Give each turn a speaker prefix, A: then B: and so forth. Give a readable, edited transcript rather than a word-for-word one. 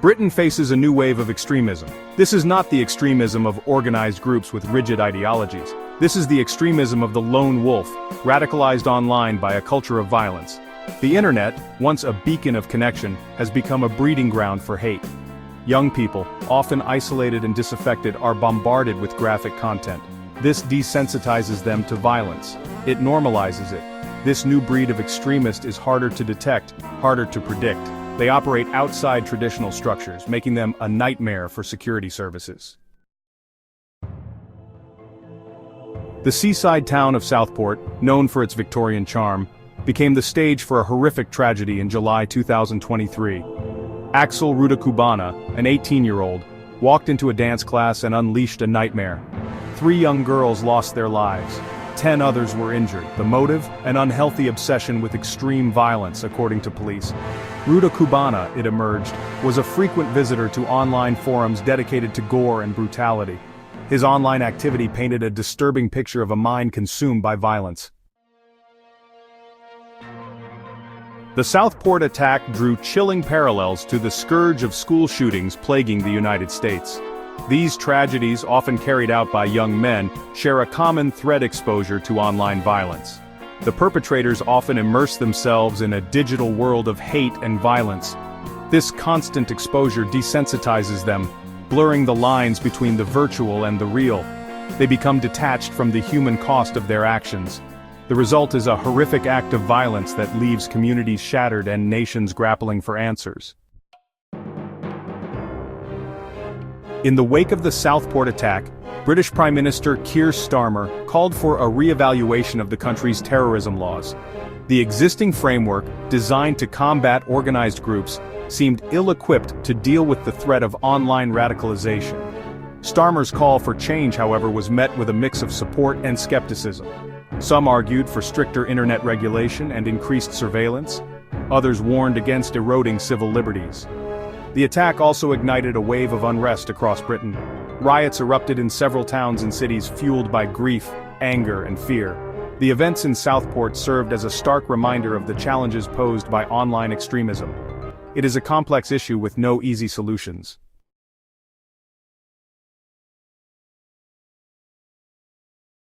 A: Britain faces a new wave of extremism. This is not the extremism of organized groups with rigid ideologies. This is the extremism of the lone wolf, radicalized online by a culture of violence. The internet, once a beacon of connection, has become a breeding ground for hate. Young people, often isolated and disaffected, are bombarded with graphic content. This desensitizes them to violence. It normalizes it. This new breed of extremist is harder to detect, harder to predict. They operate outside traditional structures, making them a nightmare for security services. The seaside town of Southport, known for its Victorian charm, became the stage for a horrific tragedy in July 2023. Axel Rudakubana, an 18-year-old, walked into a dance class and unleashed a nightmare. 3 young girls lost their lives. 10 others were injured. The motive? An unhealthy obsession with extreme violence, according to police. Rudakubana, it emerged, was a frequent visitor to online forums dedicated to gore and brutality. His online activity painted a disturbing picture of a mind consumed by violence. The Southport attack drew chilling parallels to the scourge of school shootings plaguing the United States. These tragedies, often carried out by young men, share a common thread: exposure to online violence. The perpetrators often immerse themselves in a digital world of hate and violence. This constant exposure desensitizes them, blurring the lines between the virtual and the real. They become detached from the human cost of their actions. The result is a horrific act of violence that leaves communities shattered and nations grappling for answers. In the wake of the Southport attack, British Prime Minister Keir Starmer called for a re-evaluation of the country's terrorism laws. The existing framework, designed to combat organized groups, seemed ill-equipped to deal with the threat of online radicalization. Starmer's call for change, however, was met with a mix of support and skepticism. Some argued for stricter internet regulation and increased surveillance. Others warned against eroding civil liberties. The attack also ignited a wave of unrest across Britain. Riots erupted in several towns and cities, fueled by grief, anger, and fear. The events in Southport served as a stark reminder of the challenges posed by online extremism. It is a complex issue with no easy solutions.